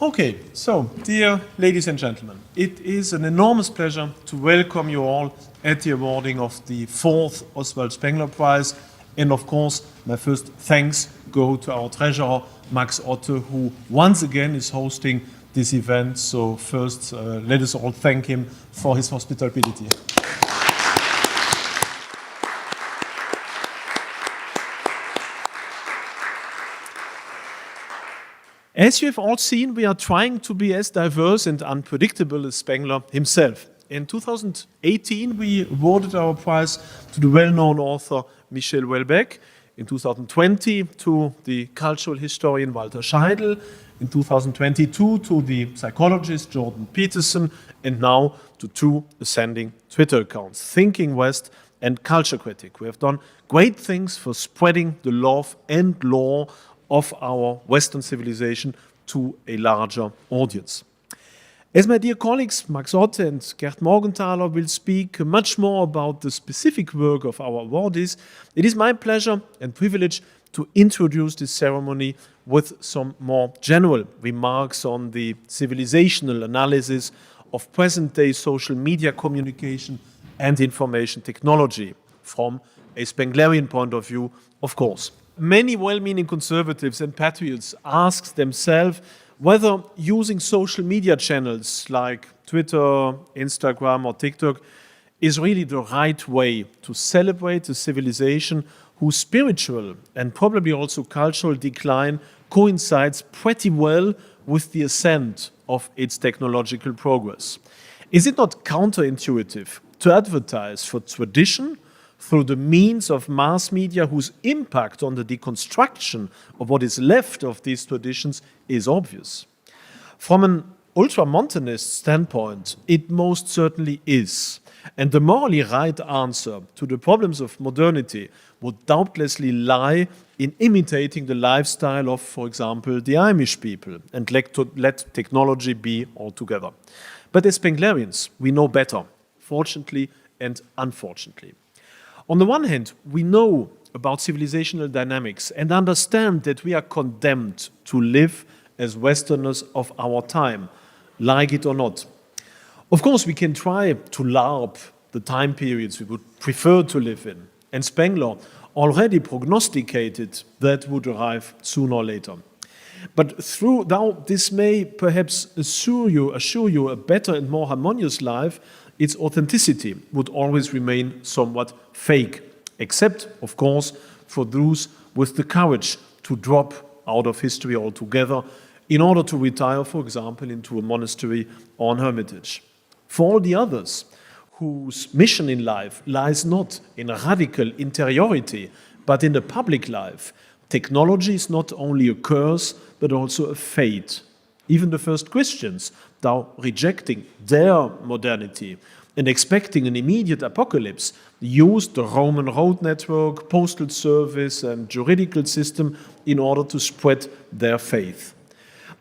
Okay, so, dear ladies and gentlemen, it is an enormous pleasure to welcome you all at the awarding of the 4th Oswald Spengler Prize. And of course, my first thanks go to our treasurer, Max Otte, who once again is hosting this event. So first, let us all thank him for his hospitality. As you have all seen, we are trying to be as diverse and unpredictable as Spengler himself. In 2018, we awarded our prize to the well-known author Michel Houellebecq. In 2020, to the cultural historian Walter Scheidel. In 2022, to the psychologist Jordan Peterson. And now to two ascending Twitter accounts, Thinking West and Culture Critic. We have done great things for spreading the love and lore of our Western civilization to a larger audience. As my dear colleagues Max Otte and Gert Morgenthaler will speak much more about the specific work of our awardees, it is my pleasure and privilege to introduce this ceremony with some more general remarks on the civilizational analysis of present-day social media communication and information technology from a Spenglerian point of view, of course. Many well-meaning conservatives and patriots ask themselves whether using social media channels like Twitter, Instagram or TikTok is really the right way to celebrate a civilization whose spiritual and probably also cultural decline coincides pretty well with the ascent of its technological progress. Is it not counterintuitive to advertise for tradition through the means of mass media whose impact on the deconstruction of what is left of these traditions is obvious? From an ultramontanist standpoint, it most certainly is. And the morally right answer to the problems of modernity would doubtlessly lie in imitating the lifestyle of, for example, the Amish people and let technology be altogether. But as Spenglerians, we know better, fortunately and unfortunately. On the one hand, we know about civilizational dynamics and understand that we are condemned to live as Westerners of our time, like it or not. Of course, we can try to LARP the time periods we would prefer to live in, and Spengler already prognosticated that would arrive sooner or later. But now this may perhaps assure you a better and more harmonious life, its authenticity would always remain somewhat fake, except, of course, for those with the courage to drop out of history altogether in order to retire, for example, into a monastery or an hermitage. For all the others, whose mission in life lies not in a radical interiority, but in the public life, technology is not only a curse, but also a fate. Even the first Christians, though rejecting their modernity and expecting an immediate apocalypse, used the Roman road network, postal service, and juridical system in order to spread their faith.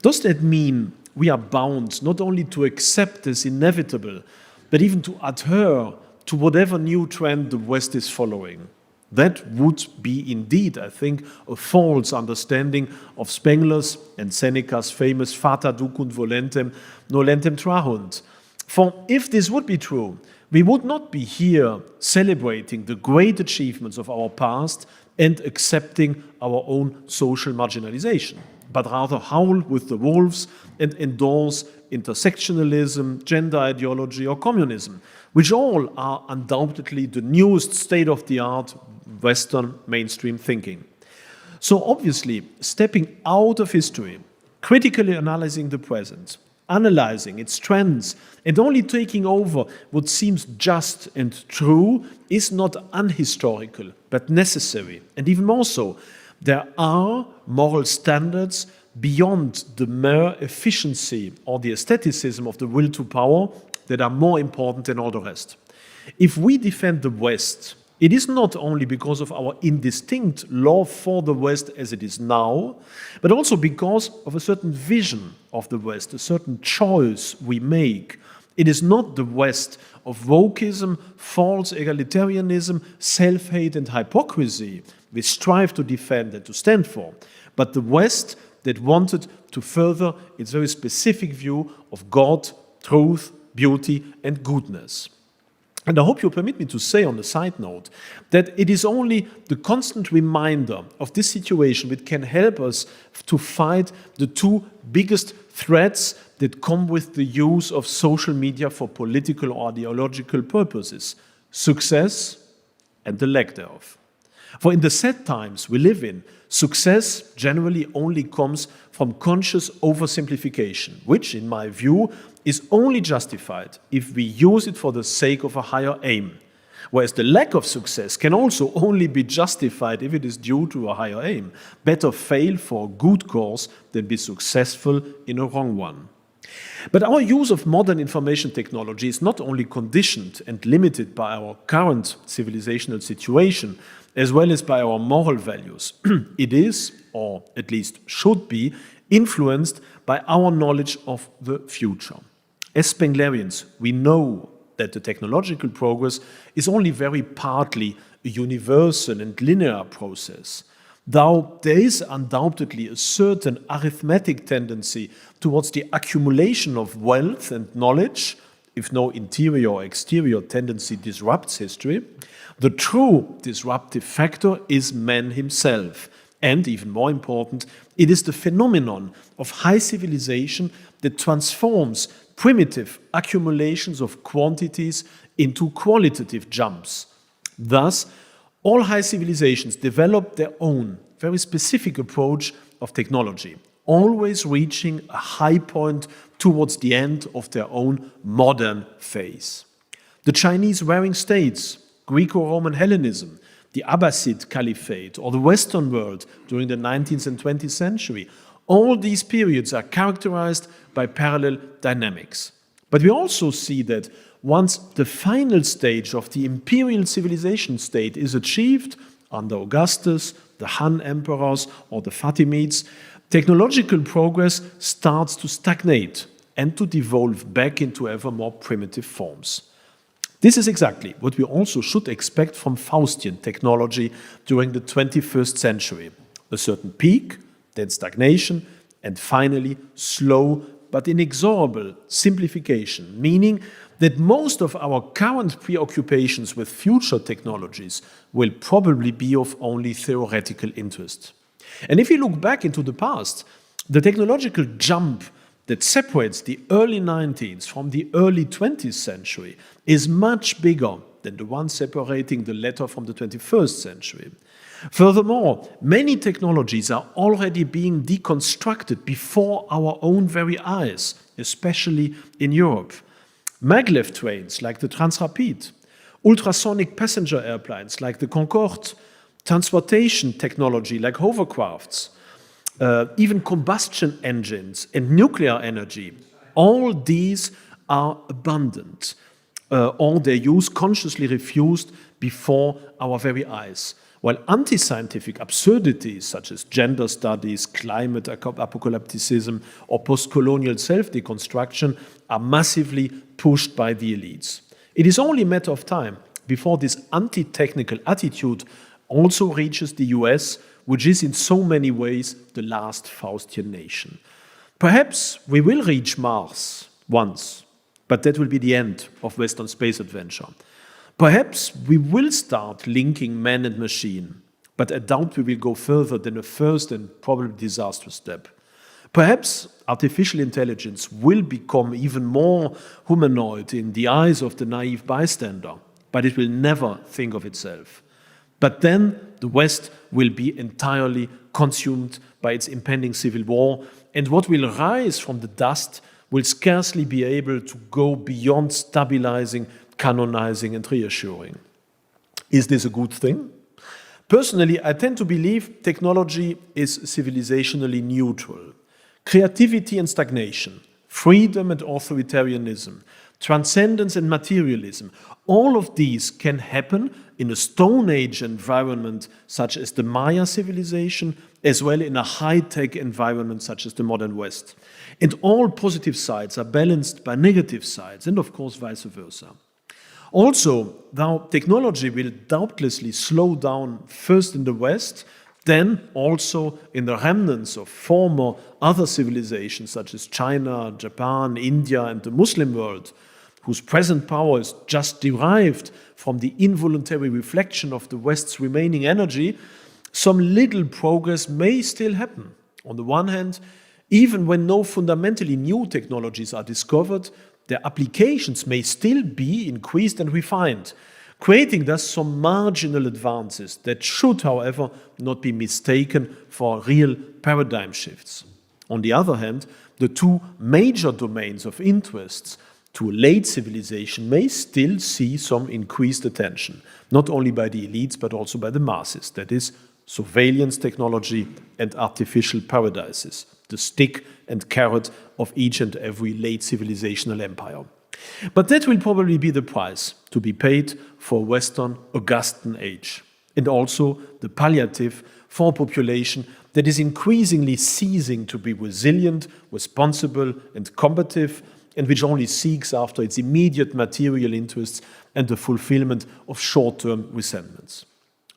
Does that mean we are bound not only to accept as inevitable, but even to adhere to whatever new trend the West is following? That would be indeed, I think, a false understanding of Spengler's and Seneca's famous Fata ducunt volentem, nolentem trahunt. For if this would be true, we would not be here celebrating the great achievements of our past and accepting our own social marginalization, but rather howl with the wolves and endorse intersectionalism, gender ideology, or communism, which all are undoubtedly the newest state-of-the-art Western mainstream thinking. So obviously, stepping out of history, critically analyzing the present, analyzing its trends, and only taking over what seems just and true is not unhistorical, but necessary. And even more so, there are moral standards beyond the mere efficiency or the aestheticism of the will to power that are more important than all the rest. If we defend the West, it is not only because of our indistinct love for the West as it is now, but also because of a certain vision of the West, a certain choice we make. It is not the West of wokeism, false egalitarianism, self-hate and hypocrisy we strive to defend and to stand for, but the West that wanted to further its very specific view of God, truth, beauty, and goodness. And I hope you permit me to say on a side note that it is only the constant reminder of this situation which can help us to fight the two biggest threats that come with the use of social media for political or ideological purposes: success and the lack thereof. For in the sad times we live in, success generally only comes from conscious oversimplification, which, in my view, is only justified if we use it for the sake of a higher aim, whereas the lack of success can also only be justified if it is due to a higher aim. Better fail for a good cause than be successful in a wrong one. But our use of modern information technology is not only conditioned and limited by our current civilizational situation, as well as by our moral values. It is, or at least should be, influenced by our knowledge of the future. As Spenglerians, we know that the technological progress is only very partly a universal and linear process, though there is undoubtedly a certain arithmetic tendency towards the accumulation of wealth and knowledge. If no interior or exterior tendency disrupts history, the true disruptive factor is man himself. And even more important, it is the phenomenon of high civilization that transforms primitive accumulations of quantities into qualitative jumps. Thus, all high civilizations develop their own very specific approach of technology, always reaching a high point towards the end of their own modern phase. The Chinese warring states, Greco-Roman Hellenism, the Abbasid Caliphate, or the Western world during the 19th and 20th century, all these periods are characterized by parallel dynamics. But we also see that once the final stage of the imperial civilization state is achieved, under Augustus, the Han emperors, or the Fatimids, technological progress starts to stagnate and to devolve back into ever more primitive forms. This is exactly what we also should expect from Faustian technology during the 21st century. A certain peak, then stagnation, and finally slow but inexorable simplification, meaning that most of our current preoccupations with future technologies will probably be of only theoretical interest. And if you look back into the past, the technological jump that separates the early 19th from the early 20th century is much bigger than the one separating the latter from the 21st century. Furthermore, many technologies are already being deconstructed before our own very eyes, especially in Europe. Maglev trains like the Transrapid, ultrasonic passenger airplanes like the Concorde, transportation technology like hovercrafts, even combustion engines and nuclear energy, all these are abundant, or their use consciously refused before our very eyes. While anti-scientific absurdities such as gender studies, climate apocalypticism, or post-colonial self-deconstruction are massively pushed by the elites. It is only a matter of time before this anti-technical attitude also reaches the US, which is in so many ways the last Faustian nation. Perhaps we will reach Mars once, but that will be the end of Western space adventure. Perhaps we will start linking man and machine, but I doubt we will go further than a first and probably disastrous step. Perhaps artificial intelligence will become even more humanoid in the eyes of the naive bystander, but it will never think of itself. But then the West will be entirely consumed by its impending civil war, and what will rise from the dust will scarcely be able to go beyond stabilizing, canonizing, and reassuring. Is this a good thing? Personally, I tend to believe technology is civilizationally neutral. Creativity and stagnation, freedom and authoritarianism, transcendence and materialism, all of these can happen in a Stone Age environment such as the Maya civilization, as well in a high-tech environment such as the modern West. And all positive sides are balanced by negative sides, and of course vice versa. Also, though technology will doubtlessly slow down first in the West, then also in the remnants of former other civilizations such as China, Japan, India, and the Muslim world, whose present power is just derived from the involuntary reflection of the West's remaining energy, some little progress may still happen. On the one hand, even when no fundamentally new technologies are discovered, their applications may still be increased and refined, creating thus some marginal advances that should, however, not be mistaken for real paradigm shifts. On the other hand, the two major domains of interests to late civilization may still see some increased attention, not only by the elites but also by the masses, that is, surveillance technology and artificial paradises, the stick and carrot of each and every late civilizational empire. But that will probably be the price to be paid for Western Augustan age, and also the palliative for a population that is increasingly ceasing to be resilient, responsible, and combative, and which only seeks after its immediate material interests and the fulfillment of short-term resentments.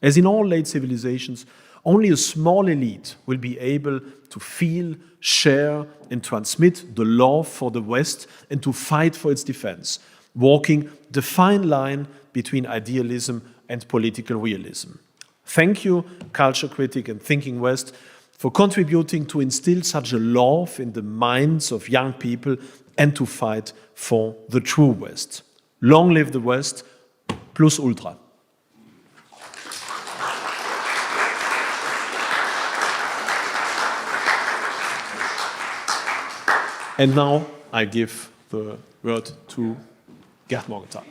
As in all late civilizations, only a small elite will be able to feel, share, and transmit the love for the West and to fight for its defense, walking the fine line between idealism and political realism. Thank you, culture critic and Thinking West, for contributing to instill such a love in the minds of young people and to fight for the true West. Long live the West, plus ultra. And now I give the word to Gerd Morgenthau.